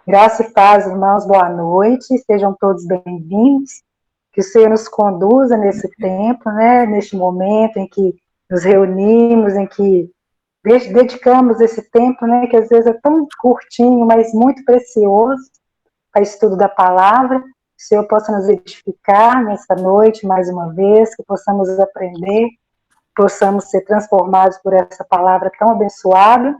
Graça e paz, irmãos, boa noite, sejam todos bem-vindos, que o Senhor nos conduza nesse tempo, né, neste momento em que nos reunimos, em que dedicamos esse tempo, né, que às vezes é tão curtinho, mas muito precioso, para estudo da palavra, que o Senhor possa nos edificar nessa noite, mais uma vez, que possamos aprender, possamos ser transformados por essa palavra tão abençoada,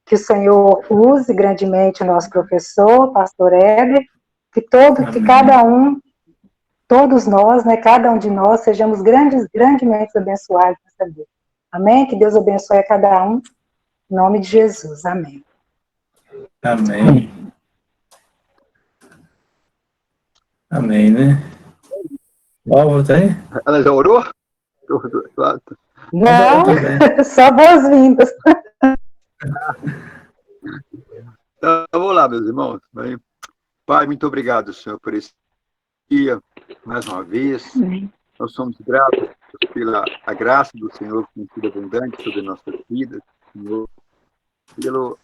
que o Senhor use grandemente o nosso professor, pastor Éder, que cada um, todos nós, né, cada um de nós, sejamos grandemente abençoados nessa vida. Amém? Que Deus abençoe a cada um, em nome de Jesus. Amém. Amém. Amém, né? Álvaro, tá aí? Ela já orou? Não, só boas-vindas. Então, vamos lá, meus irmãos. Pai, muito obrigado, Senhor, por esse dia, mais uma vez. Amém. Nós somos gratos pela a graça do Senhor que tem sido abundante sobre nossas vidas, Senhor, pelo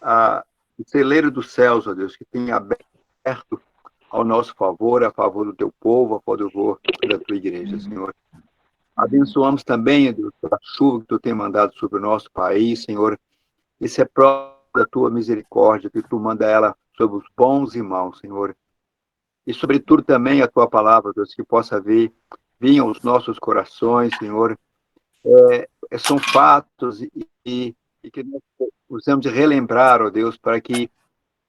o celeiro dos céus, ó Deus, que tem aberto ao nosso favor, a favor do teu povo, a favor da tua igreja, Senhor. Abençoamos também, ó Deus, pela chuva que tu tem mandado sobre o nosso país, Senhor. Isso é prova da tua misericórdia, que tu manda ela sobre os bons e maus, Senhor. E, sobretudo, também a tua palavra, Deus, que possa vir aos nossos corações, Senhor. São fatos e que nós usamos de relembrar, ó Deus, para que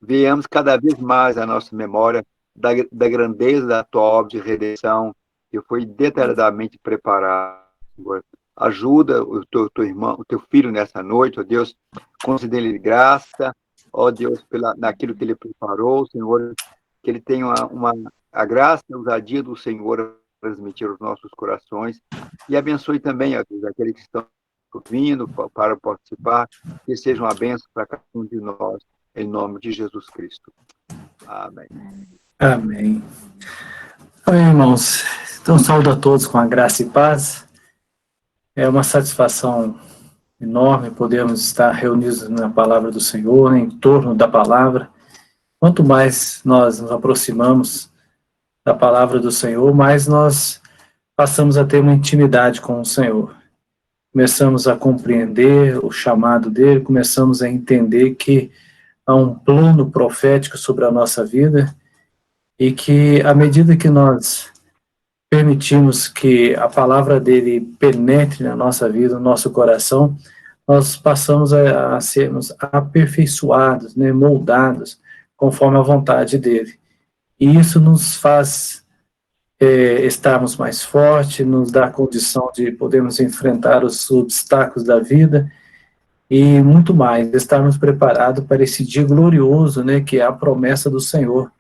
venhamos cada vez mais à nossa memória da grandeza da tua obra de redenção, que foi detalhadamente preparada, Senhor. Ajuda o teu irmão, o teu filho nessa noite, ó Deus, conceda-lhe graça, ó Deus, naquilo que ele preparou, Senhor, que ele tenha a graça e a ousadia do Senhor a transmitir aos nossos corações, e abençoe também, ó Deus, aqueles que estão vindo para participar, que seja uma bênção para cada um de nós, em nome de Jesus Cristo. Amém. Amém. Amém, irmãos. Então, saúdo a todos com a graça e paz. É uma satisfação enorme podermos estar reunidos na palavra do Senhor, né, em torno da palavra. Quanto mais nós nos aproximamos da palavra do Senhor, mais nós passamos a ter uma intimidade com o Senhor. Começamos a compreender o chamado dele, começamos a entender que há um plano profético sobre a nossa vida e que, à medida que nós permitimos que a palavra dele penetre na nossa vida, no nosso coração, nós passamos a sermos aperfeiçoados, né, moldados conforme a vontade dele. E isso nos faz estarmos mais fortes, nos dá a condição de podermos enfrentar os obstáculos da vida e muito mais, estarmos preparados para esse dia glorioso, né, que é a promessa do Senhor,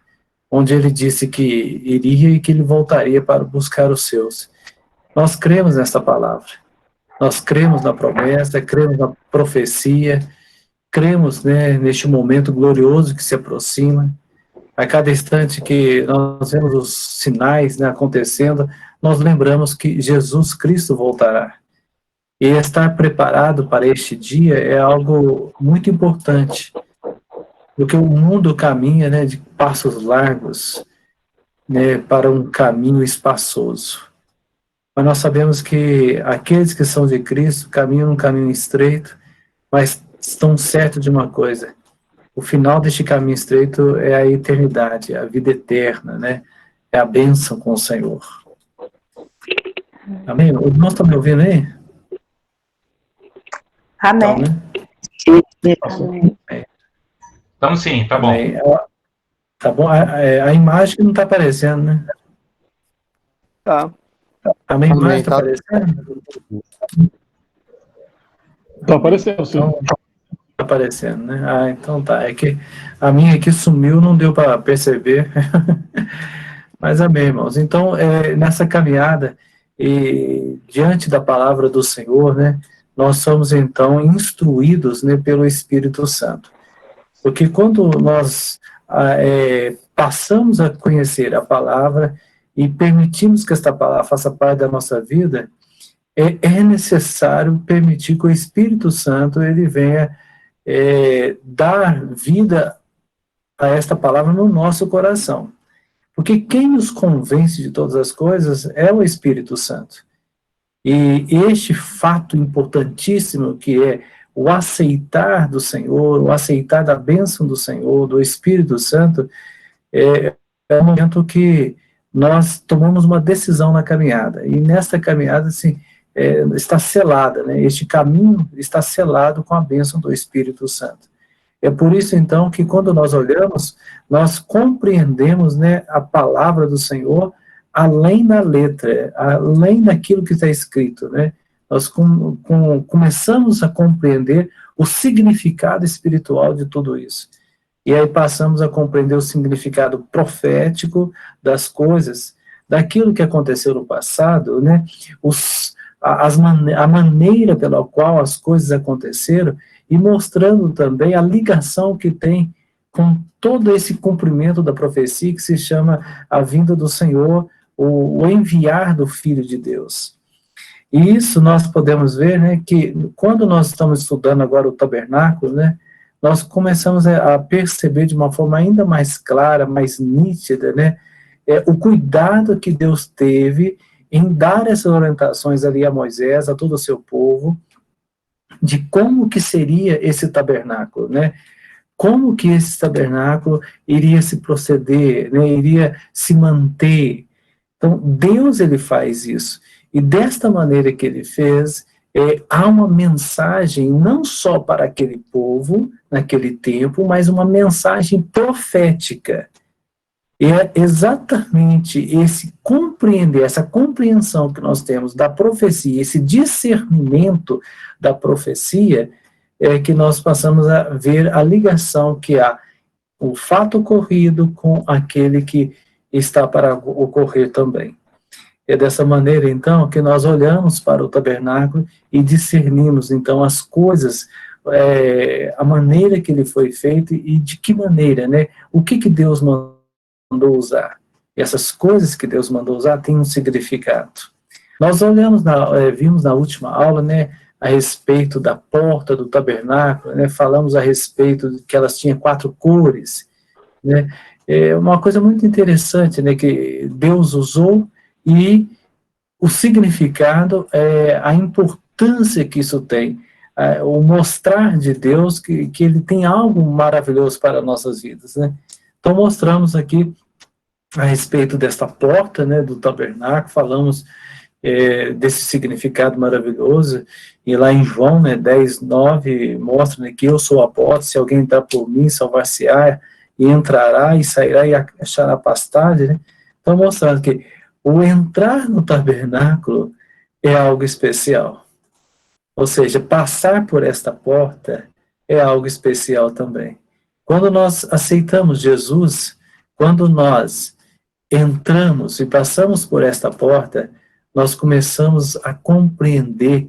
onde ele disse que iria e que ele voltaria para buscar os seus. Nós cremos nessa palavra, nós cremos na promessa, cremos na profecia, cremos, né, neste momento glorioso que se aproxima. A cada instante que nós vemos os sinais, né, acontecendo, nós lembramos que Jesus Cristo voltará. E estar preparado para este dia é algo muito importante, porque o mundo caminha, né, de passos largos, né, para um caminho espaçoso. Mas nós sabemos que aqueles que são de Cristo caminham um caminho estreito, mas estão certos de uma coisa: o final deste caminho estreito é a eternidade, a vida eterna, né? É a bênção com o Senhor. Amém? O irmão está me ouvindo aí? Amém. Então, né? Amém. Então, sim, tá bom. Amém. Tá bom? A imagem não está aparecendo, né? Tá. A minha imagem está aparecendo? Está aparecendo, sim. Então, tá aparecendo, né? Ah, então tá. É que a minha aqui sumiu, não deu para perceber. Mas amém, irmãos. Então, nessa caminhada, e diante da palavra do Senhor, né, nós somos então instruídos, né, pelo Espírito Santo. Porque quando nós passamos a conhecer a palavra e permitimos que esta palavra faça parte da nossa vida, é necessário permitir que o Espírito Santo ele venha dar vida a esta palavra no nosso coração. Porque quem nos convence de todas as coisas é o Espírito Santo. E este fato importantíssimo que é o aceitar do Senhor, o aceitar da bênção do Senhor, do Espírito Santo, é o momento que nós tomamos uma decisão na caminhada. E nessa caminhada, assim, está selada, né? Este caminho está selado com a bênção do Espírito Santo. É por isso, então, que quando nós olhamos, nós compreendemos, né, a palavra do Senhor além da letra, além daquilo que está escrito, né? Nós começamos a compreender o significado espiritual de tudo isso. E aí passamos a compreender o significado profético das coisas, daquilo que aconteceu no passado, né? A maneira pela qual as coisas aconteceram, e mostrando também a ligação que tem com todo esse cumprimento da profecia que se chama a vinda do Senhor, o enviar do Filho de Deus. E isso nós podemos ver, né, que quando nós estamos estudando agora o tabernáculo, né, nós começamos a perceber de uma forma ainda mais clara, mais nítida, né, o cuidado que Deus teve em dar essas orientações ali a Moisés, a todo o seu povo, de como que seria esse tabernáculo, né? Como que esse tabernáculo iria se proceder, né? Iria se manter. Então, Deus, ele faz isso. E desta maneira que ele fez, há uma mensagem não só para aquele povo, naquele tempo, mas uma mensagem profética. E é exatamente esse compreender, essa compreensão que nós temos da profecia, esse discernimento da profecia, que nós passamos a ver a ligação que há o fato ocorrido com aquele que está para ocorrer também. É dessa maneira, então, que nós olhamos para o tabernáculo e discernimos, então, as coisas, a maneira que ele foi feito e de que maneira, né? O que Deus mandou usar. E essas coisas que Deus mandou usar têm um significado. Nós vimos na última aula, né, a respeito da porta do tabernáculo, né, falamos a respeito de que elas tinham 4 cores, né, uma coisa muito interessante, né, que Deus usou e o significado, a importância que isso tem, o mostrar de Deus que ele tem algo maravilhoso para nossas vidas, né. Então mostramos aqui a respeito desta porta, né, do tabernáculo, falamos desse significado maravilhoso, e lá em João, né, 10:9, mostra, né, que eu sou a porta, se alguém entrar por mim, salvar-se-á, e entrará, e sairá, e achará pastagem, né? Então, mostrando que o entrar no tabernáculo é algo especial, ou seja, passar por esta porta é algo especial também. Quando nós aceitamos Jesus, quando nós entramos e passamos por esta porta, nós começamos a compreender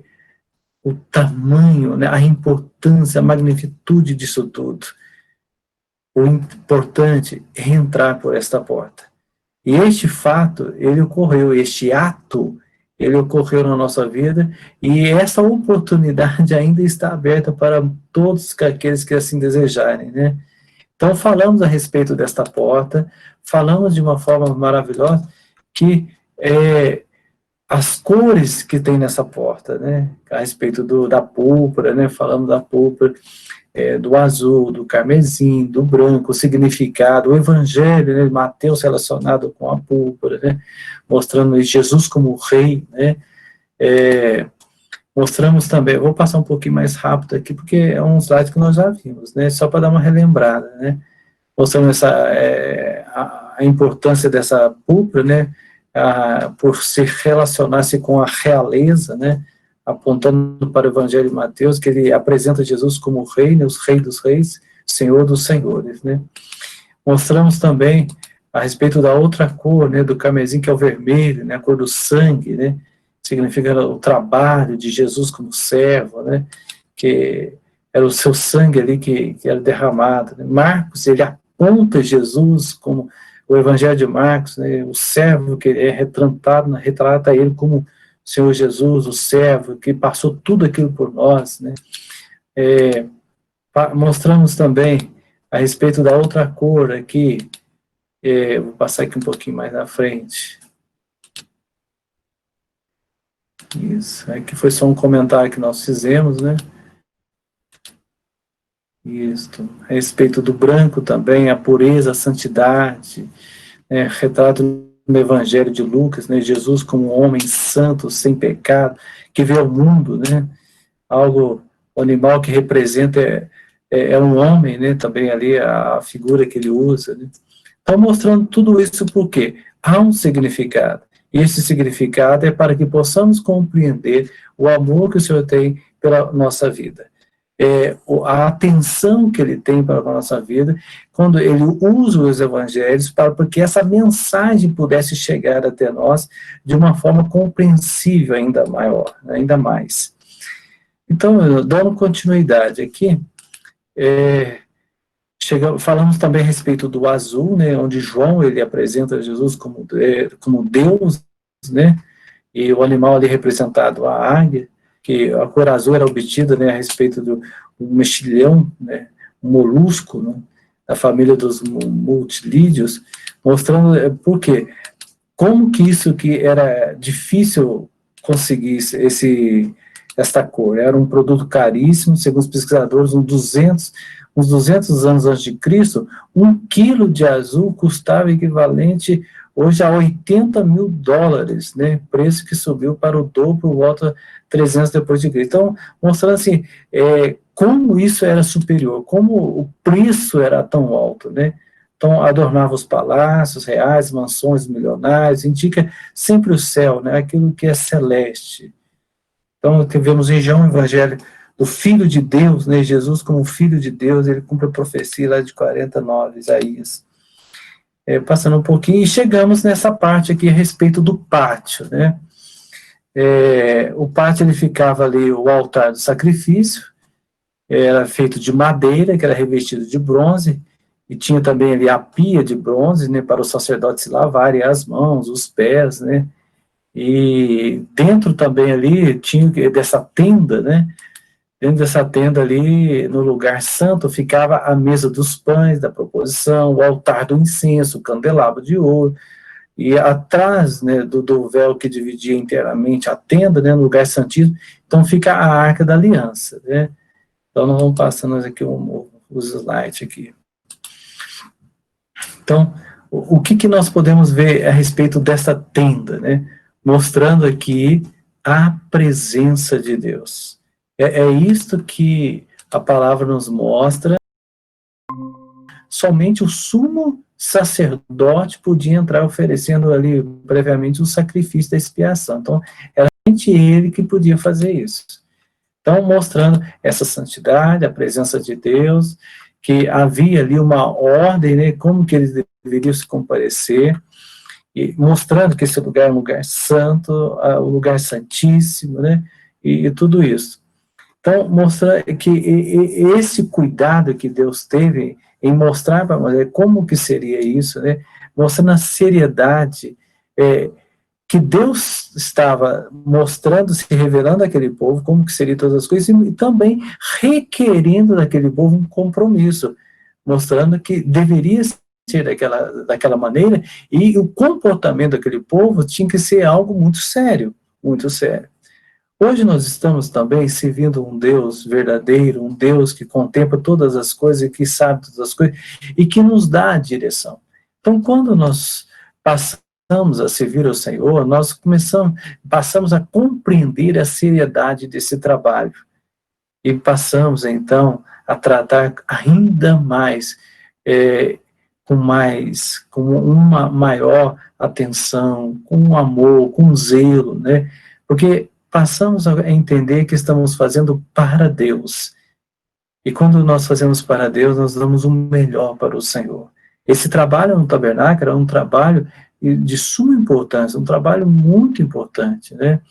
o tamanho, né, a importância, a magnitude disso tudo. O importante é entrar por esta porta. E este fato, ele ocorreu, este ato, ele ocorreu na nossa vida, e essa oportunidade ainda está aberta para todos aqueles que assim desejarem, né? Então, falamos a respeito desta porta, falamos de uma forma maravilhosa que as cores que tem nessa porta, né, a respeito da púrpura, né, falamos da púrpura, do azul, do carmesim, do branco, o significado, o evangelho, né, Mateus relacionado com a púrpura, né, mostrando Jesus como rei, né, mostramos também, vou passar um pouquinho mais rápido aqui, porque é um slide que nós já vimos, né, só para dar uma relembrada, né, mostrando a importância dessa púrpura, né, por se relacionar-se com a realeza, né, apontando para o Evangelho de Mateus, que ele apresenta Jesus como rei, né, os reis dos reis, Senhor dos senhores, né. Mostramos também a respeito da outra cor, né, do carmesim, que é o vermelho, né, a cor do sangue, né, significa o trabalho de Jesus como servo, né, que era o seu sangue ali que era derramado, né. Marcos, ele aponta Jesus como o Evangelho de Marcos, né, o servo que é retrata ele como o Senhor Jesus, o servo que passou tudo aquilo por nós, né. Mostramos também A respeito da outra cor aqui, vou passar aqui um pouquinho mais na frente. Isso, aqui foi só um comentário que nós fizemos, né? Isso, a respeito do branco também, a pureza, a santidade, né? Retrato no Evangelho de Lucas, né? Jesus como um homem santo, sem pecado, que vê o mundo, né? Algo, o animal que representa é um homem, né? Também ali a figura que ele usa, né? Então, mostrando tudo isso porque há um significado. E esse significado é para que possamos compreender o amor que o Senhor tem pela nossa vida. A atenção que ele tem para a nossa vida, quando ele usa os evangelhos para que essa mensagem pudesse chegar até nós de uma forma compreensível ainda maior, ainda mais. Então, dando continuidade aqui, falamos também a respeito do azul, né, onde João ele apresenta Jesus como Deus, né, e o animal ali representado a águia, que a cor azul era obtida, né, a respeito do mexilhão, né, um molusco, né, da família dos multilídeos, mostrando por quê? Como que isso que era difícil conseguir esta cor. Era um produto caríssimo, segundo os pesquisadores, uns 200 anos antes de Cristo, 1 quilo de azul custava equivalente hoje a $80.000, né, preço que subiu para o dobro por volta de 300 depois de Cristo. Então, mostrando assim, como isso era superior, como o preço era tão alto, né. Então, adornava os palácios reais, mansões milionárias, indica sempre o céu, né, aquilo que é celeste. Então, vemos em João o Evangelho do Filho de Deus, né, Jesus como Filho de Deus, ele cumpre a profecia lá de 49, Isaías. Passando um pouquinho, e chegamos nessa parte aqui a respeito do pátio, né. O pátio, ele ficava ali, o altar do sacrifício, era feito de madeira, que era revestido de bronze, e tinha também ali a pia de bronze, né, para os sacerdotes se lavarem as mãos, os pés, né, e dentro também ali tinha dessa tenda, né, dentro dessa tenda ali, no lugar santo, ficava a mesa dos pães, da proposição, o altar do incenso, o candelabro de ouro, e atrás, né, do véu que dividia inteiramente a tenda, né, no lugar santíssimo, então fica a Arca da Aliança, né. Então nós vamos passando aqui os slides aqui. Então, o que nós podemos ver a respeito dessa tenda, né? Mostrando aqui a presença de Deus. É isto que a palavra nos mostra. Somente o sumo sacerdote podia entrar oferecendo ali previamente o sacrifício da expiação. Então, era somente ele que podia fazer isso. Então, mostrando essa santidade, a presença de Deus, que havia ali uma ordem, né, como que eles deveriam se comparecer, e mostrando que esse lugar é um lugar santo, um lugar santíssimo, né, e tudo isso. Então, mostrando que esse cuidado que Deus teve em mostrar para nós como que seria isso, né, mostrando a seriedade que Deus estava mostrando, se revelando àquele povo, como que seria todas as coisas, e também requerendo daquele povo um compromisso, mostrando que deveria ser daquela maneira, e o comportamento daquele povo tinha que ser algo muito sério, muito sério. Hoje nós estamos também servindo um Deus verdadeiro, um Deus que contempla todas as coisas, e que sabe todas as coisas, e que nos dá a direção. Então, quando nós passamos a servir ao Senhor, nós passamos a compreender a seriedade desse trabalho, e passamos, então, a tratar ainda mais, com uma maior atenção, com um amor, com um zelo, né? Porque passamos a entender que estamos fazendo para Deus, e quando nós fazemos para Deus, nós damos o melhor para o Senhor. Esse trabalho no tabernáculo é um trabalho de suma importância, um trabalho muito importante, né?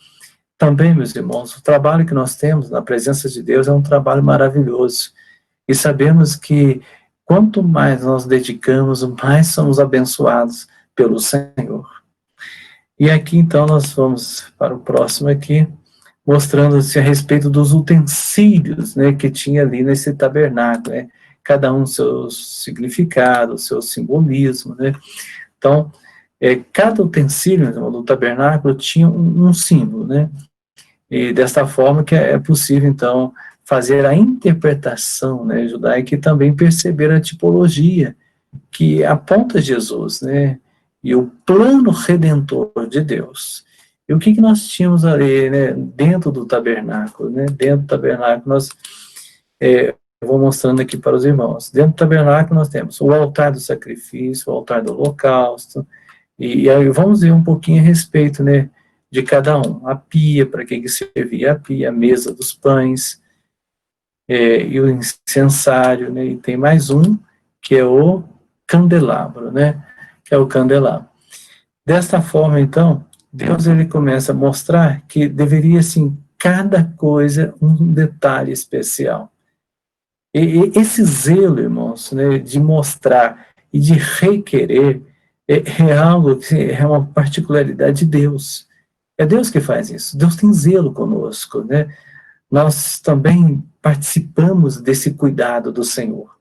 Também, meus irmãos, o trabalho que nós temos na presença de Deus é um trabalho maravilhoso, e sabemos que quanto mais nós dedicamos, mais somos abençoados pelo Senhor. E aqui, então, nós vamos para o próximo aqui, mostrando-se a respeito dos utensílios, né, que tinha ali nesse tabernáculo, né, cada um seu significado, seu simbolismo, né? Então, cada utensílio do tabernáculo tinha um símbolo, né? E desta forma que é possível, então, fazer a interpretação, né, judaica e também perceber a tipologia que aponta Jesus, né, e o plano redentor de Deus. E o que nós tínhamos ali, né, dentro do tabernáculo, né? Dentro do tabernáculo nós, eu vou mostrando aqui para os irmãos, dentro do tabernáculo nós temos o altar do sacrifício, o altar do holocausto, e aí vamos ver um pouquinho a respeito, né, de cada um. A pia, para que servia a pia, a mesa dos pães, e o incensário, né, e tem mais um, que é o candelabro, né, que é o candelabro. Desta forma, então, Deus ele começa a mostrar que deveria, assim, cada coisa um detalhe especial. E esse zelo, irmãos, né, de mostrar e de requerer, é algo que é uma particularidade de Deus. É Deus que faz isso. Deus tem zelo conosco, né? Nós também participamos desse cuidado do Senhor.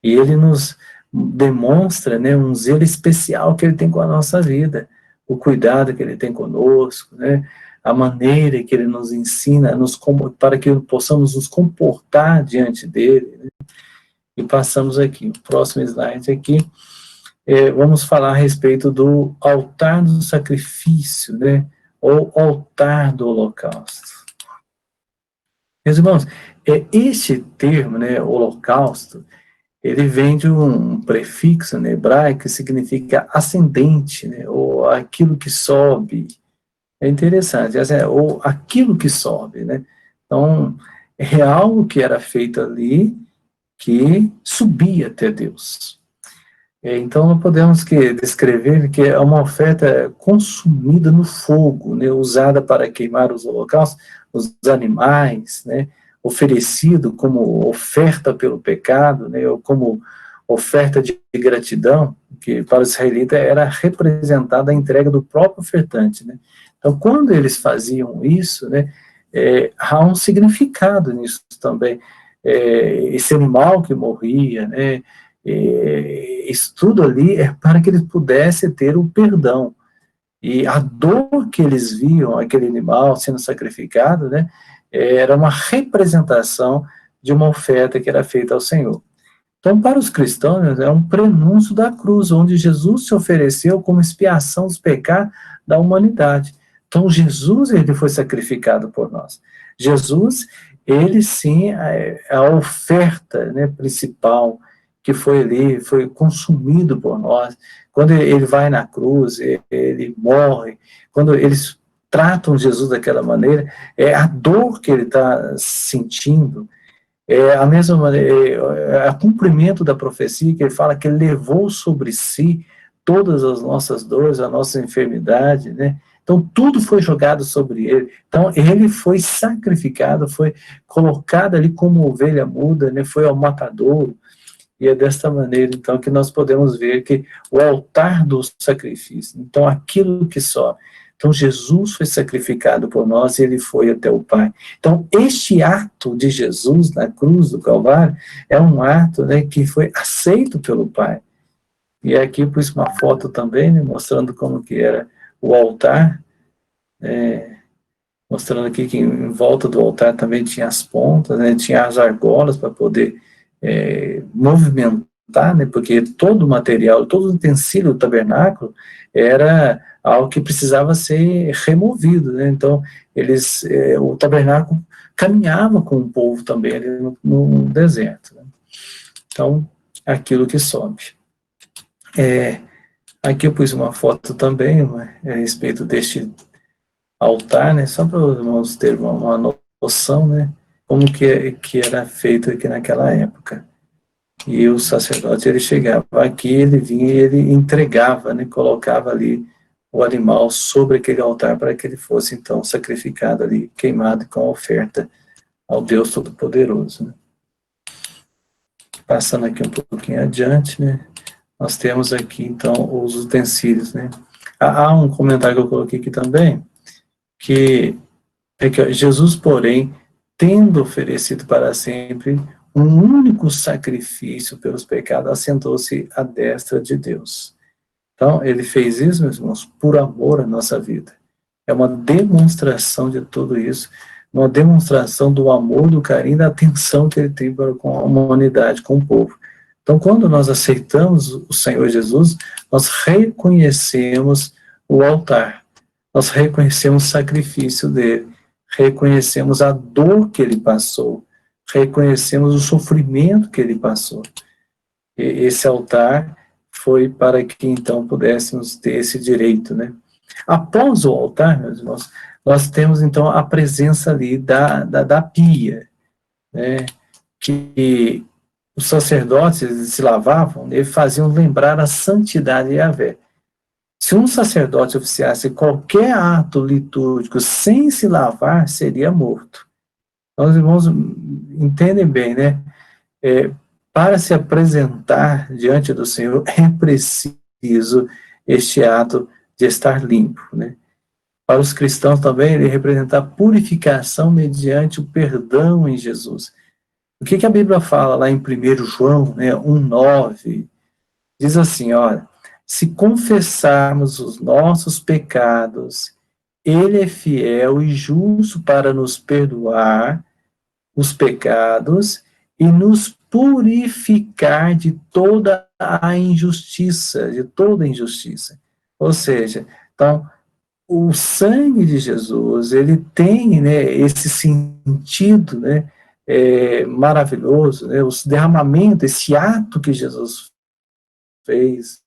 E Ele nos demonstra, né, um zelo especial que Ele tem com a nossa vida, o cuidado que Ele tem conosco, né? A maneira que Ele nos ensina para que possamos nos comportar diante dEle, né? E passamos aqui, o próximo slide aqui, vamos falar a respeito do altar do sacrifício, né? Ou altar do holocausto. Meus irmãos, este termo, né, holocausto, ele vem de um prefixo, né, hebraico que significa ascendente, né, ou aquilo que sobe. É interessante, ou aquilo que sobe, né? Então, é algo que era feito ali que subia até Deus. Então, não podemos descrever que é uma oferta consumida no fogo, né, usada para queimar os holocaustos, os animais, né, oferecido como oferta pelo pecado, né, ou como oferta de gratidão, que para os israelitas era representada a entrega do próprio ofertante, né. Então, quando eles faziam isso, né, há um significado nisso também. Esse animal que morria, né, isso tudo ali é para que eles pudessem ter o perdão. E a dor que eles viam, aquele animal sendo sacrificado, né, era uma representação de uma oferta que era feita ao Senhor. Então, para os cristãos, é um prenúncio da cruz, onde Jesus se ofereceu como expiação dos pecados da humanidade. Então, Jesus, ele foi sacrificado por nós. Jesus, ele sim, é a oferta, né, principal, que foi ali, foi consumido por nós. Quando ele vai na cruz, ele morre. Quando eles tratam Jesus daquela maneira, é a dor que ele está sentindo, a mesma maneira, é o cumprimento da profecia, que ele fala que ele levou sobre si todas as nossas dores, a nossa enfermidade, né? Então, tudo foi jogado sobre ele. Então, ele foi sacrificado, foi colocado ali como ovelha muda, né? Foi ao matadouro. E é desta maneira, então, que nós podemos ver que o altar do sacrifício, então, aquilo que sobe. Então, Jesus foi sacrificado por nós e ele foi até o Pai. Então, este ato de Jesus na cruz do Calvário é um ato, né, que foi aceito pelo Pai. E aqui pus uma foto também, né, mostrando como que era o altar, mostrando aqui que em volta do altar também tinha as pontas, né, tinha as argolas para poder movimentar, né, porque todo o material, todo o utensílio do tabernáculo era algo que precisava ser removido, né? Então o tabernáculo caminhava com o povo também ali no deserto, né? Então, aquilo que sobe. Aqui eu pus uma foto também, a respeito deste altar, né? Só para os irmãos terem uma noção, né? Como que era feito aqui naquela época. E o sacerdote, ele chegava aqui, ele vinha e ele entregava, né, colocava ali o animal sobre aquele altar para que ele fosse, então, sacrificado ali, queimado com oferta ao Deus Todo-Poderoso, né. Passando aqui um pouquinho adiante, né, nós temos aqui, então, os utensílios, né. Há um comentário que eu coloquei aqui também, que Jesus, porém, tendo oferecido para sempre um único sacrifício pelos pecados, assentou-se à destra de Deus. Então, ele fez isso, meus irmãos, por amor à nossa vida. É uma demonstração de tudo isso, uma demonstração do amor, do carinho, da atenção que ele tem com a humanidade, com o povo. Então, quando nós aceitamos o Senhor Jesus, nós reconhecemos o altar, nós reconhecemos o sacrifício dele, reconhecemos a dor que ele passou, reconhecemos o sofrimento que ele passou. E esse altar foi para que então pudéssemos ter esse direito, né? Após o altar, meus irmãos, nós temos então a presença ali da pia, né? Que os sacerdotes se lavavam e faziam lembrar a santidade de Yahvé. Se um sacerdote oficiasse qualquer ato litúrgico sem se lavar, seria morto. Então, os irmãos entendem bem, né? Para se apresentar diante do Senhor, é preciso este ato de estar limpo, né? Para os cristãos também, ele representa a purificação mediante o perdão em Jesus. O que a Bíblia fala lá em 1 João, né, 1,9? Diz assim, olha, se confessarmos os nossos pecados, ele é fiel e justo para nos perdoar os pecados e nos purificar de toda a injustiça, Ou seja, então, o sangue de Jesus, ele tem, né, esse sentido, né, maravilhoso, né, o derramamento, esse ato que Jesus fez,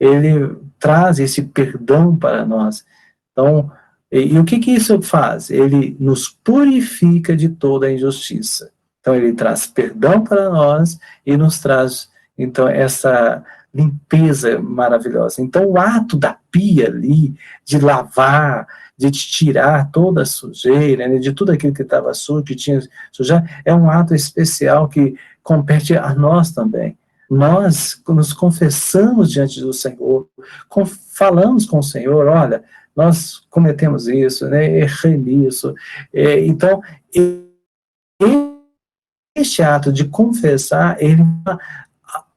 ele traz esse perdão para nós. Então, e o que isso faz? Ele nos purifica de toda a injustiça. Então, ele traz perdão para nós e nos traz, então, essa limpeza maravilhosa. Então, o ato da pia ali, de lavar, de tirar toda a sujeira, né, de tudo aquilo que estava sujo, que tinha sujeira, é um ato especial que compete a nós também. Nós nos confessamos diante do Senhor, falamos com o Senhor, olha, nós cometemos isso, né, errei nisso. Então, este ato de confessar, ele é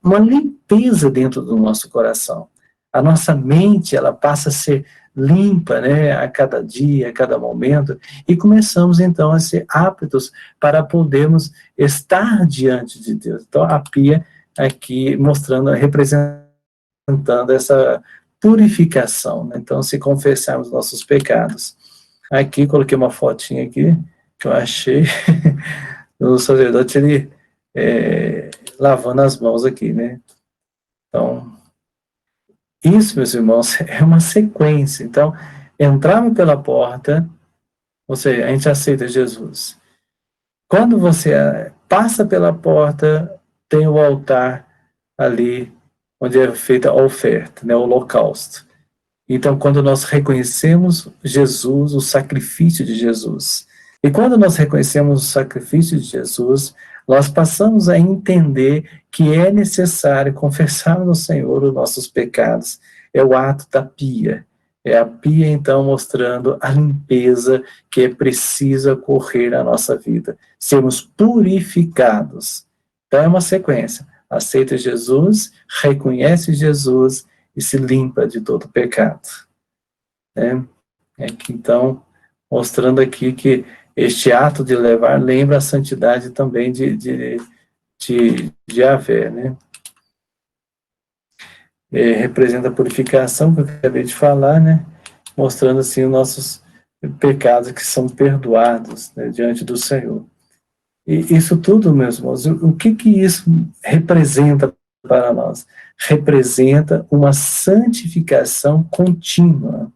uma limpeza dentro do nosso coração. A nossa mente, ela passa a ser limpa, né, a cada dia, a cada momento, e começamos então a ser aptos para podermos estar diante de Deus. Então, a pia aqui mostrando, representando essa purificação, né? Então, se confessarmos nossos pecados. Aqui, coloquei uma fotinha aqui, que eu achei, o sacerdote, ele lavando as mãos aqui, né? Então, isso, meus irmãos, é uma sequência. Então, entramos pela porta, ou seja, a gente aceita Jesus. Quando você passa pela porta, tem o altar ali, onde é feita a oferta, né, o holocausto. Então, quando nós reconhecemos Jesus, o sacrifício de Jesus, e quando nós reconhecemos o sacrifício de Jesus, nós passamos a entender que é necessário confessar no Senhor os nossos pecados. É o ato da pia. É a pia, então, mostrando a limpeza que é precisa ocorrer na nossa vida. Sermos purificados. Então, é uma sequência. Aceita Jesus, reconhece Jesus e se limpa de todo pecado. Então, mostrando aqui que este ato de levar lembra a santidade também de Yahvé, né? Representa a purificação, que eu acabei de falar, né? Mostrando assim os nossos pecados que são perdoados, né, diante do Senhor. E isso tudo, meus irmãos, o que isso representa para nós? Representa uma santificação contínua.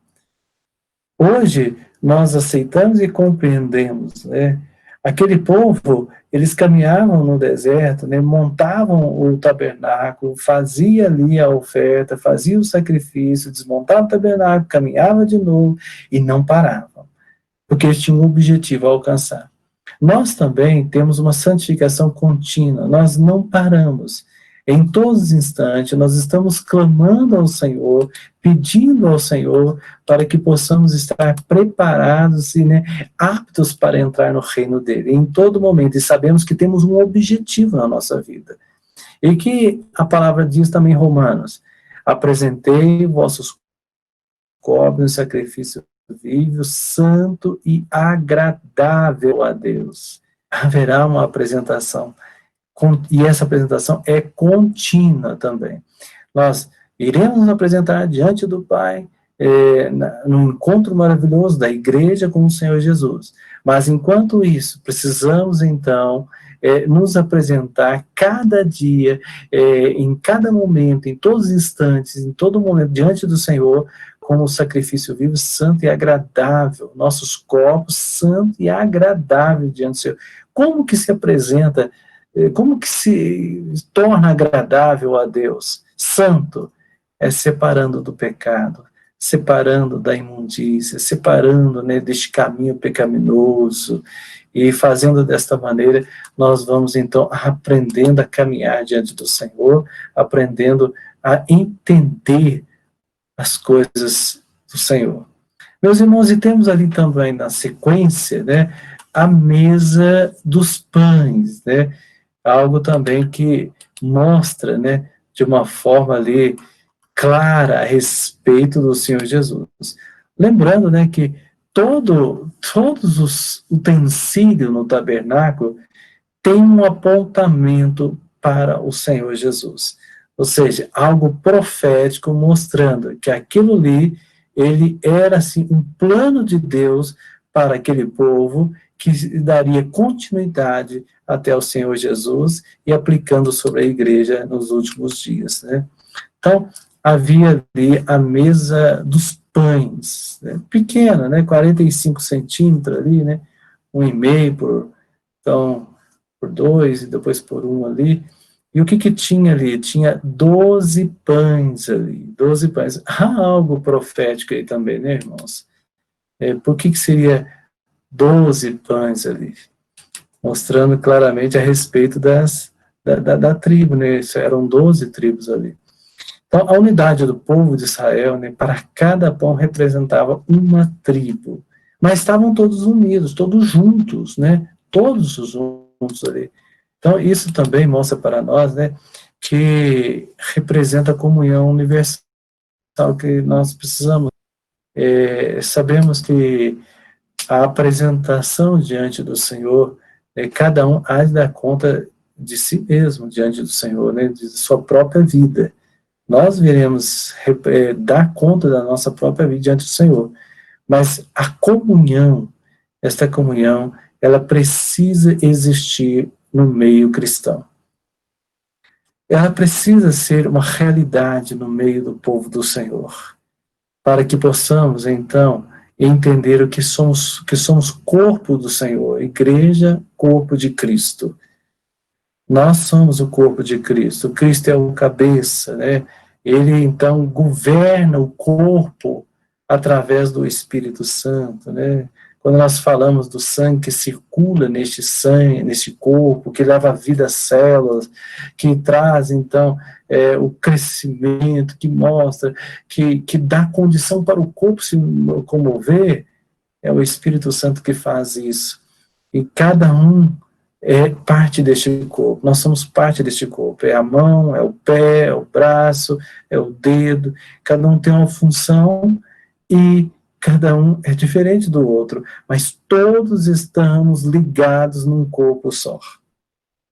Hoje, nós aceitamos e compreendemos, né? Aquele povo, eles caminhavam no deserto, né, montavam o tabernáculo, fazia ali a oferta, fazia o sacrifício, desmontava o tabernáculo, caminhava de novo e não paravam, porque eles tinham um objetivo a alcançar. Nós também temos uma santificação contínua, nós não paramos. Em todos os instantes, nós estamos clamando ao Senhor, pedindo ao Senhor para que possamos estar preparados e, né, aptos para entrar no reino dele, em todo momento, e sabemos que temos um objetivo na nossa vida. E que a palavra diz também em Romanos: apresentei vossos corpos em sacrifício vivo, santo e agradável a Deus. Haverá uma apresentação, e essa apresentação é contínua também. Nós iremos nos apresentar diante do Pai, no encontro maravilhoso da igreja com o Senhor Jesus. Mas, enquanto isso, precisamos, então, nos apresentar cada dia, em cada momento, em todos os instantes, em todo momento, diante do Senhor, como sacrifício vivo, santo e agradável, nossos corpos, santo e agradável diante do Senhor. Como que se apresenta, como que se torna agradável a Deus? Santo é separando do pecado, separando da imundícia, separando, né, deste caminho pecaminoso, e fazendo desta maneira, nós vamos então aprendendo a caminhar diante do Senhor, aprendendo a entender as coisas do Senhor. Meus irmãos, e temos ali também na sequência, né, a mesa dos pães, né, algo também que mostra, né, de uma forma ali clara a respeito do Senhor Jesus. Lembrando, né, que todos os utensílios no tabernáculo têm um apontamento para o Senhor Jesus. Ou seja, algo profético mostrando que aquilo ali, ele era assim um plano de Deus para aquele povo que daria continuidade até o Senhor Jesus e aplicando sobre a igreja nos últimos dias, né? Então, havia ali a mesa dos pães, né, pequena, né, 45 centímetros ali, né, 1,5 por 2 e depois por 1 ali. E o que tinha ali? Tinha 12 pães ali, 12 pães. Há algo profético aí também, né, irmãos? Por que seria 12 pães ali? Mostrando claramente a respeito da tribo, né? Isso eram 12 tribos ali. Então, a unidade do povo de Israel, né, para cada pão representava uma tribo. Mas estavam todos unidos, todos juntos, né? Todos juntos ali. Então, isso também mostra para nós, né, que representa a comunhão universal que nós precisamos. Sabemos que a apresentação diante do Senhor, cada um há de dar conta de si mesmo diante do Senhor, né, de sua própria vida. Nós viremos dar conta da nossa própria vida diante do Senhor. Mas a comunhão, esta comunhão, ela precisa existir no meio cristão. Ela precisa ser uma realidade no meio do povo do Senhor, para que possamos, então, entender o que somos corpo do Senhor, igreja, corpo de Cristo. Nós somos o corpo de Cristo, Cristo é o cabeça, né? Ele, então, governa o corpo através do Espírito Santo, né? Quando nós falamos do sangue que circula neste sangue, neste corpo, que leva a vida às células, que traz, então, o crescimento, que mostra, que dá condição para o corpo se comover, é o Espírito Santo que faz isso. E cada um é parte deste corpo, nós somos parte deste corpo, é a mão, é o pé, é o braço, é o dedo, cada um tem uma função e cada um é diferente do outro, mas todos estamos ligados num corpo só.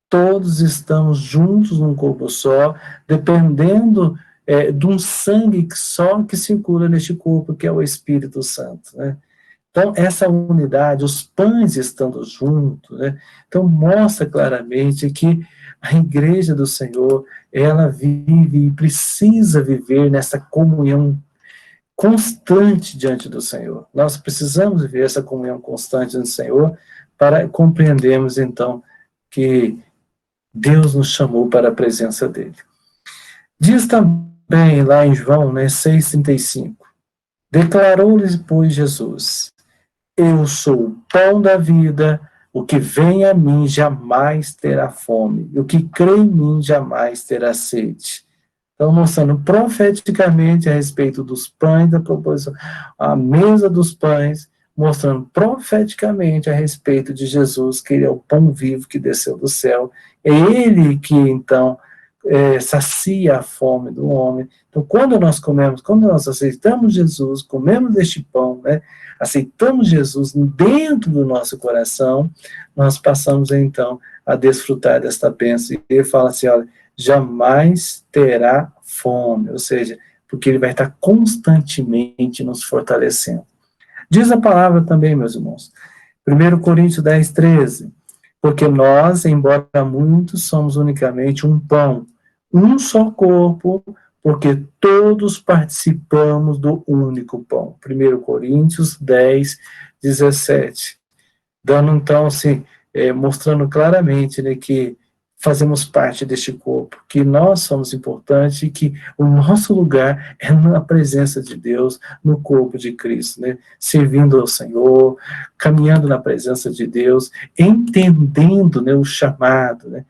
Todos estamos juntos num corpo só, dependendo de um sangue só que circula neste corpo, que é o Espírito Santo, né? Então, essa unidade, os pães estando juntos, né? Então, mostra claramente que a igreja do Senhor, ela vive e precisa viver nessa comunhão constante diante do Senhor. Nós precisamos viver essa comunhão constante diante do Senhor para compreendermos, então, que Deus nos chamou para a presença dele. Diz também lá em João, né, 6,35, declarou-lhes, pois, Jesus: eu sou o pão da vida, o que vem a mim jamais terá fome, e o que crê em mim jamais terá sede. Então, mostrando profeticamente a respeito dos pães da proposição, a mesa dos pães, mostrando profeticamente a respeito de Jesus, que ele é o pão vivo que desceu do céu. É ele que, então, sacia a fome do homem. Então, quando nós comemos, quando nós aceitamos Jesus, comemos este pão, né, aceitamos Jesus dentro do nosso coração, nós passamos, então, a desfrutar desta bênção. E ele fala assim, olha, jamais terá fome, ou seja, porque ele vai estar constantemente nos fortalecendo. Diz a palavra também, meus irmãos, 1 Coríntios 10, 13, porque nós, embora muitos, somos unicamente um pão, um só corpo, porque todos participamos do único pão. 1 Coríntios 10, 17. Dando, então, assim, mostrando claramente, né, que fazemos parte deste corpo, que nós somos importantes e que o nosso lugar é na presença de Deus, no corpo de Cristo, né? Servindo ao Senhor, caminhando na presença de Deus, entendendo, né, o chamado, né?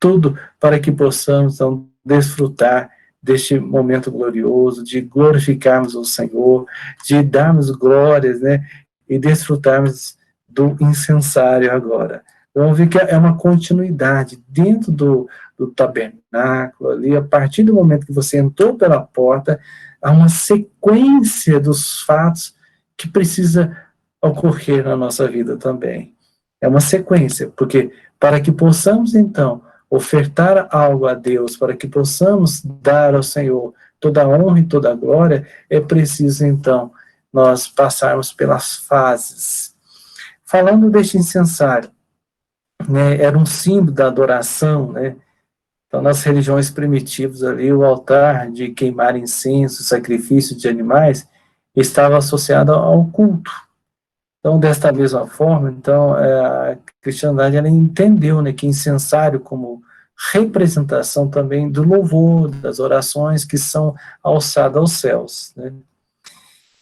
Tudo para que possamos então, desfrutar deste momento glorioso, de glorificarmos o Senhor, de darmos glórias, né? E desfrutarmos do incensário agora. Vamos ver que é uma continuidade dentro do tabernáculo ali, a partir do momento que você entrou pela porta, há uma sequência dos fatos que precisa ocorrer na nossa vida também. É uma sequência, porque para que possamos, então, ofertar algo a Deus, para que possamos dar ao Senhor toda a honra e toda a glória, é preciso, então, nós passarmos pelas fases. Falando deste incensário, né, era um símbolo da adoração, né? Então, nas religiões primitivas ali, o altar de queimar incenso, sacrifício de animais, estava associado ao culto. Então, desta mesma forma, então, a cristandade ela entendeu, né, que incensário como representação também do louvor, das orações que são alçadas aos céus, né?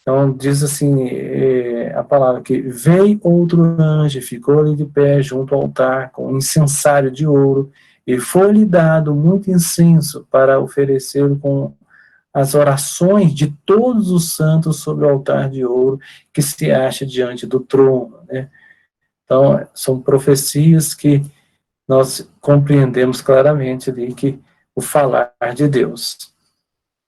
Então, diz assim, a palavra que veio outro anjo, ficou ali de pé junto ao altar, com um incensário de ouro, e foi-lhe dado muito incenso para oferecer com as orações de todos os santos sobre o altar de ouro que se acha diante do trono, né? Então, são profecias que nós compreendemos claramente ali que o falar de Deus.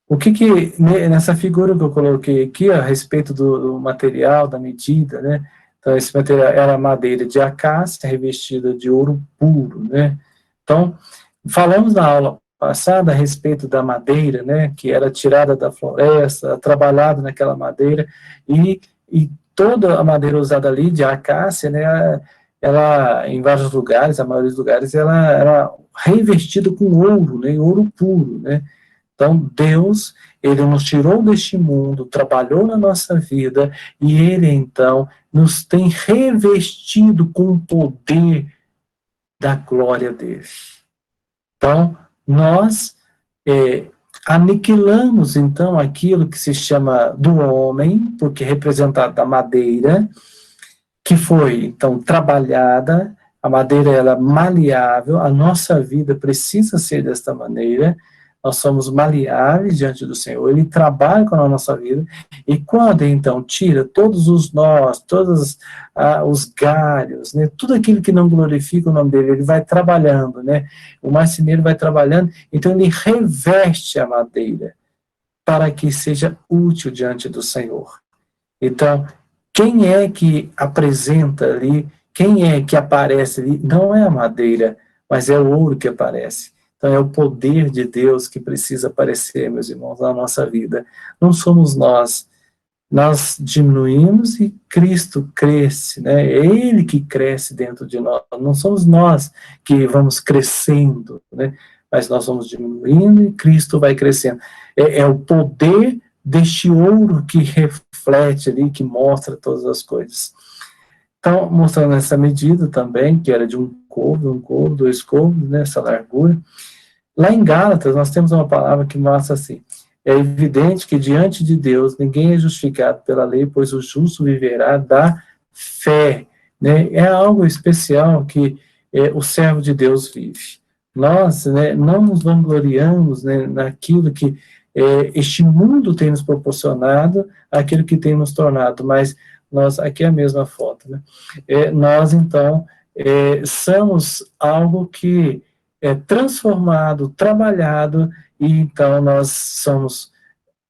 O que nessa figura que eu coloquei aqui, a respeito do material, da medida, né? Então, esse material era madeira de acácia revestida de ouro puro, né? Então, falamos na aula passada a respeito da madeira, né? Que era tirada da floresta, trabalhada naquela madeira, e toda a madeira usada ali, de acácia, né? Ela, em vários lugares, a maioria dos lugares, ela era revestida com ouro, né? Ouro puro, né? Então, Deus, ele nos tirou deste mundo, trabalhou na nossa vida, e ele, então, nos tem revestido com o poder da glória dele. Então, nós aniquilamos, então, aquilo que se chama do homem, porque é representado da madeira, que foi, então, trabalhada, a madeira ela é maleável, a nossa vida precisa ser desta maneira, nós somos maleáveis diante do Senhor, Ele trabalha com a nossa vida, e quando, então, tira todos os nós, todos os galhos, né, tudo aquilo que não glorifica o nome dEle, Ele vai trabalhando, né, o marceneiro vai trabalhando, então Ele reveste a madeira, para que seja útil diante do Senhor. Então, quem é que apresenta ali, quem é que aparece ali, não é a madeira, mas é o ouro que aparece. Então, é o poder de Deus que precisa aparecer, meus irmãos, na nossa vida. Não somos nós. Nós diminuímos e Cristo cresce, né? É Ele que cresce dentro de nós. Não somos nós que vamos crescendo, né? Mas nós vamos diminuindo e Cristo vai crescendo. É o poder deste ouro que reflete ali, que mostra todas as coisas. Então, mostrando essa medida também, que era de um côvado, dois côvados, né, essa largura. Lá em Gálatas, nós temos uma palavra que mostra assim, é evidente que diante de Deus ninguém é justificado pela lei, pois o justo viverá da fé. né, é algo especial que o servo de Deus vive. Nós, né, não nos vangloriamos, né, naquilo que este mundo tem nos proporcionado, aquilo que tem nos tornado, mas nós, aqui é a mesma foto, né? Nós, então, somos algo que é transformado, trabalhado, e então nós somos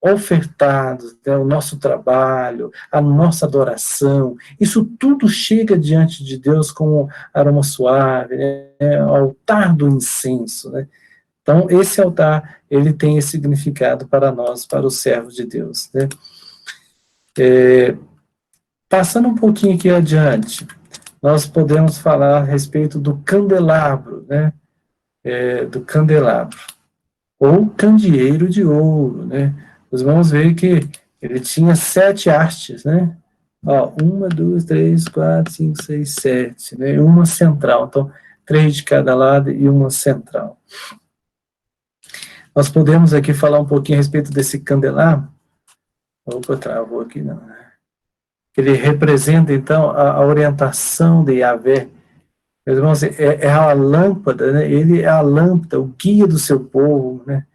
ofertados, né, o nosso trabalho, a nossa adoração, isso tudo chega diante de Deus como aroma suave, né, o altar do incenso, né? Então, esse altar, ele tem esse significado para nós, para os servos de Deus, né? Passando um pouquinho aqui adiante, nós podemos falar a respeito do candelabro, né? Do candelabro, ou candeeiro de ouro, né? Nós vamos ver que ele tinha 7 hastes, né? Ó, 1, 2, 3, 4, 5, 6, 7, né? Uma central, então 3 de cada lado e uma central. Nós podemos aqui falar um pouquinho a respeito desse candelabro. Opa, travou aqui, não. Ele representa, então, a orientação de Yahvé. Meus irmãos, é a lâmpada, né? Ele é a lâmpada, o guia do seu povo, né?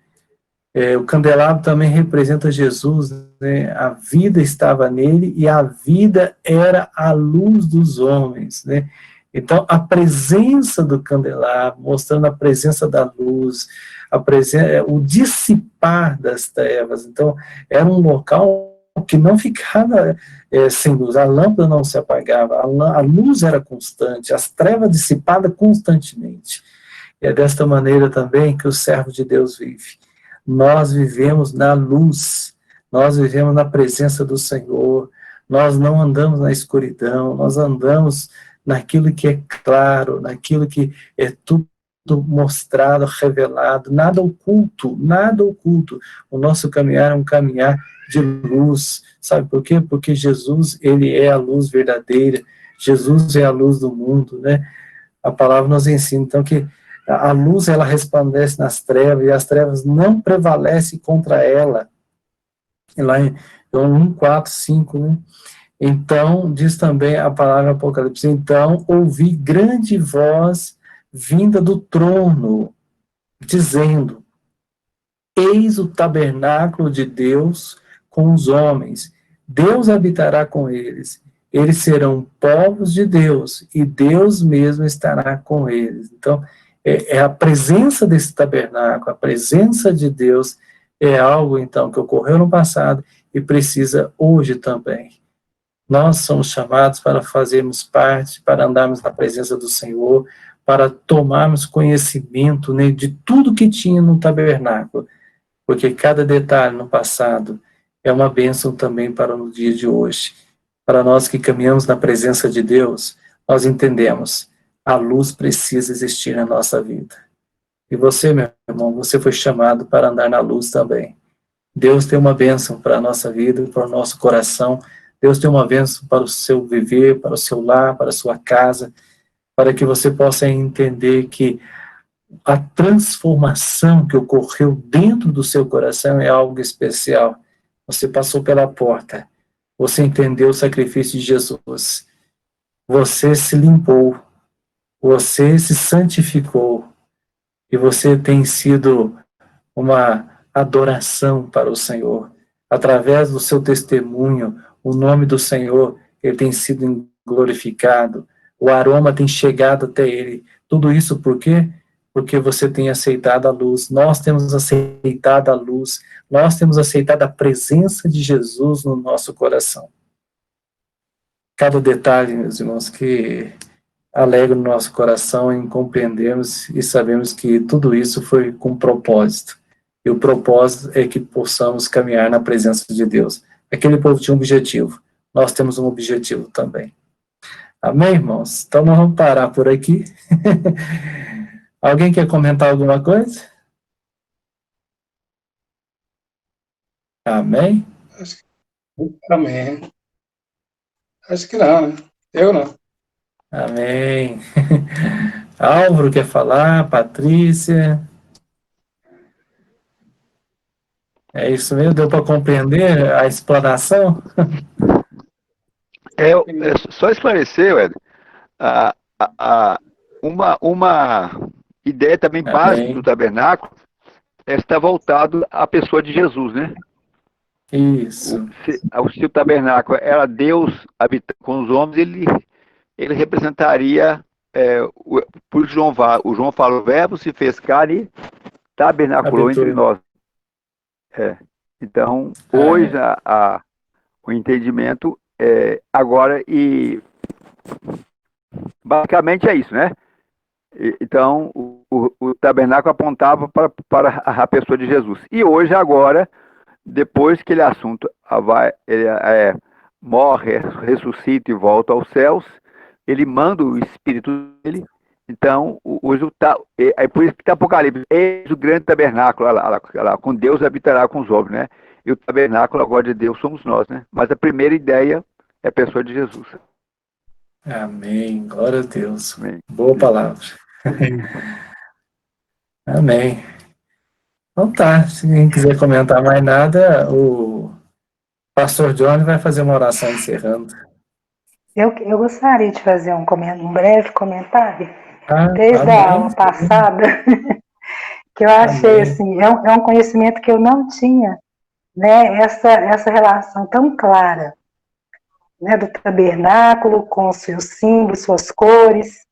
O candelabro também representa Jesus, né? A vida estava nele e a vida era a luz dos homens, né? Então, a presença do candelabro, mostrando a presença da luz, o dissipar das trevas. Então, era um local que não ficava sem luz, a lâmpada não se apagava, a luz era constante, as trevas dissipadas constantemente. E é desta maneira também que o servo de Deus vive. Nós vivemos na luz, nós vivemos na presença do Senhor, nós não andamos na escuridão, nós andamos naquilo que é claro, naquilo que é tudo mostrado, revelado, nada oculto, nada oculto. O nosso caminhar é um caminhar de luz, sabe por quê? Porque Jesus, ele é a luz verdadeira, Jesus é a luz do mundo, né? A palavra nos ensina, então, que a luz, ela resplandece nas trevas, e as trevas não prevalecem contra ela. E lá em João 1, 4, 5, né? Então, diz também a palavra Apocalipse, então, ouvi grande voz vinda do trono, dizendo, eis o tabernáculo de Deus com os homens, Deus habitará com eles, eles serão povos de Deus, e Deus mesmo estará com eles. Então, é a presença desse tabernáculo, a presença de Deus é algo, então, que ocorreu no passado e precisa hoje também. Nós somos chamados para fazermos parte, para andarmos na presença do Senhor, para tomarmos conhecimento, né, de tudo que tinha no tabernáculo, porque cada detalhe no passado é uma bênção também para o dia de hoje. Para nós que caminhamos na presença de Deus, nós entendemos, a luz precisa existir na nossa vida. E você, meu irmão, você foi chamado para andar na luz também. Deus tem uma bênção para a nossa vida, para o nosso coração. Deus tem uma bênção para o seu viver, para o seu lar, para a sua casa, para que você possa entender que a transformação que ocorreu dentro do seu coração é algo especial. Você passou pela porta, você entendeu o sacrifício de Jesus, você se limpou, você se santificou, e você tem sido uma adoração para o Senhor. Através do seu testemunho, o nome do Senhor, ele tem sido glorificado, o aroma tem chegado até ele. Tudo isso por quê? Porque você tem aceitado a luz, nós temos aceitado a luz, nós temos aceitado a presença de Jesus no nosso coração. Cada detalhe, meus irmãos, que alegra o nosso coração em compreendermos e sabemos que tudo isso foi com propósito. E o propósito é que possamos caminhar na presença de Deus. Aquele povo tinha um objetivo, nós temos um objetivo também. Amém, irmãos? Então nós vamos parar por aqui. Alguém quer comentar alguma coisa? Amém? Amém. Acho que não, né? Eu não. Amém. Álvaro quer falar? Patrícia? É isso mesmo? Deu para compreender a explanação? É só esclarecer, Ed, a, uma ideia também básica do Amém. tabernáculo está voltado à pessoa de Jesus, né? Isso. Se o tabernáculo era Deus habitando com os homens, ele representaria, por João, o João fala, o verbo se fez carne e tabernaculou entre Habitou. nós. Então, hoje É. o entendimento agora, e basicamente é isso, né? Então, o tabernáculo apontava para a pessoa de Jesus. E hoje, agora, depois que ele morre, ressuscita e volta aos céus, ele manda o Espírito dele. Então, hoje é por isso que está Apocalipse. Eis o grande tabernáculo, lá, com Deus habitará com os homens, né? E o tabernáculo agora de Deus somos nós, né? Mas a primeira ideia é a pessoa de Jesus. Amém. Glória a Deus. Amém. Boa palavra. Amém. Então tá, se ninguém quiser comentar mais nada, o pastor Johnny vai fazer uma oração encerrando. Eu gostaria de fazer um breve comentário, desde a Amém. aula passada, que eu achei Amém. assim, é um conhecimento que eu não tinha, né, essa relação tão clara, né, do tabernáculo com os seus símbolos, suas cores,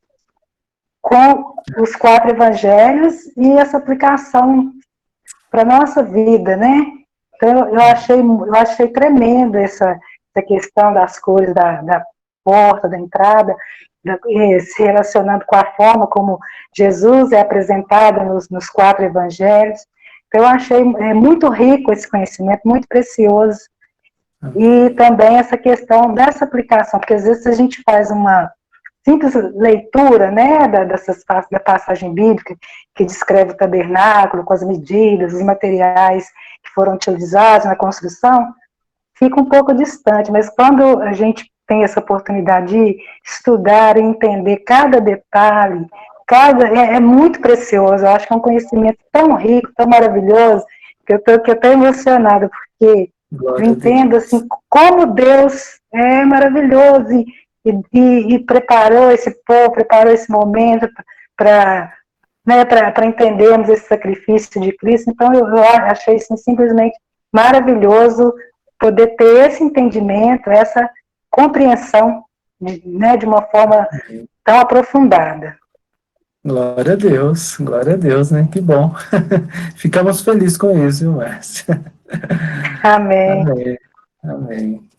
com os 4 evangelhos e essa aplicação para a nossa vida, né? Então, eu achei tremendo essa questão das cores da porta, da entrada, se relacionando com a forma como Jesus é apresentado nos 4 evangelhos. Então, eu achei muito rico esse conhecimento, muito precioso. E também essa questão dessa aplicação, porque às vezes a gente faz uma simples leitura, né, da passagem bíblica que descreve o tabernáculo, com as medidas, os materiais que foram utilizados na construção, fica um pouco distante, mas quando a gente tem essa oportunidade de estudar e entender cada detalhe, é muito precioso. Eu acho que é um conhecimento tão rico, tão maravilhoso, que eu estou emocionada, porque eu Glória a entendo Deus. assim, como Deus é maravilhoso e preparou esse povo, preparou esse momento para, né, para entendermos esse sacrifício de Cristo. Então, eu achei assim, simplesmente maravilhoso poder ter esse entendimento, essa compreensão, né, de uma forma tão aprofundada. Glória a Deus, né? Que bom. Ficamos felizes com isso, viu, Márcio? Amém. Amém, amém,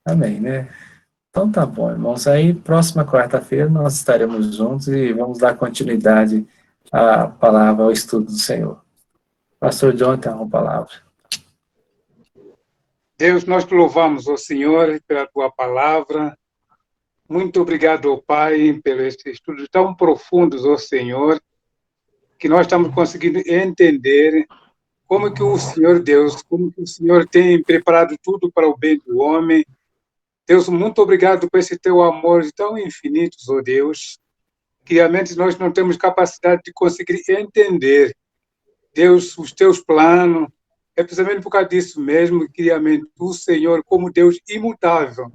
amém, né? Então tá bom, irmãos. Aí, próxima quarta-feira, nós estaremos juntos e vamos dar continuidade à palavra, ao estudo do Senhor. Pastor John tem uma palavra. Deus, nós te louvamos, ó Senhor, pela tua palavra. Muito obrigado, ó Pai, pelo esse estudo tão profundos, ó Senhor, que nós estamos conseguindo entender como que o Senhor Deus, como que o Senhor tem preparado tudo para o bem do homem. Deus, muito obrigado por esse teu amor tão infinito, ó Deus, que realmente nós não temos capacidade de conseguir entender, Deus, os teus planos. É precisamente por causa disso mesmo que realmente o Senhor, como Deus imutável,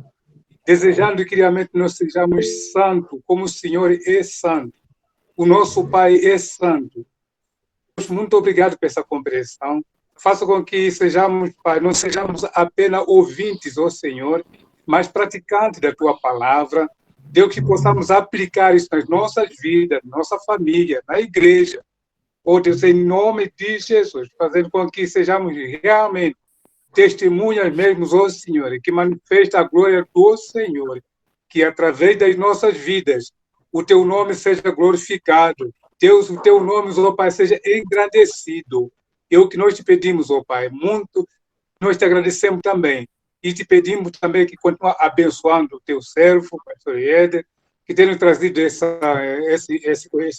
desejando que realmente nós sejamos santos, como o Senhor é santo, o nosso Pai é santo. Muito obrigado por essa compreensão. Faça com que sejamos, Pai, não sejamos apenas ouvintes, ó Senhor, mas praticantes da tua palavra. Deus, que possamos aplicar isso nas nossas vidas, na nossa família, na igreja. Ó Deus, em nome de Jesus, fazendo com que sejamos realmente testemunhas mesmo, ó Senhor, que manifesta a glória do Senhor, que através das nossas vidas o teu nome seja glorificado. Deus, o teu nome, ó Pai, seja engrandecido. É o que nós te pedimos, ó Pai, muito, nós te agradecemos também. E te pedimos também que continue abençoando o teu servo, o pastor Éder, que tenha trazido esse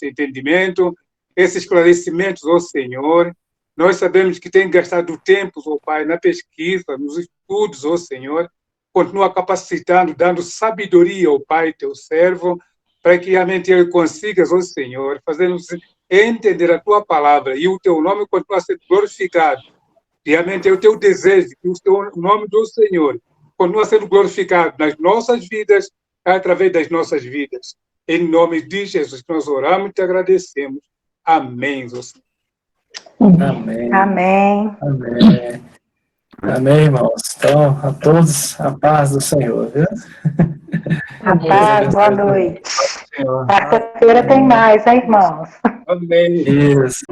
entendimento, esses esclarecimentos, ó Senhor. Nós sabemos que tem gastado tempo, ó Pai, na pesquisa, nos estudos, ó Senhor. Continua capacitando, dando sabedoria ao Pai, teu servo, para que realmente ele consiga, ó Senhor, fazendo-nos entender a tua palavra e o teu nome continua a ser glorificado. Realmente é o teu desejo que o nome do Senhor continue sendo glorificado nas nossas vidas, através das nossas vidas. Em nome de Jesus, que nós oramos e te agradecemos. Amém, Senhor. Amém. Amém. Amém. Amém, irmãos. Então, a todos, a paz do Senhor, viu? A paz, boa noite. Quarta-feira tem mais, hein, irmãos? Amém. Isso.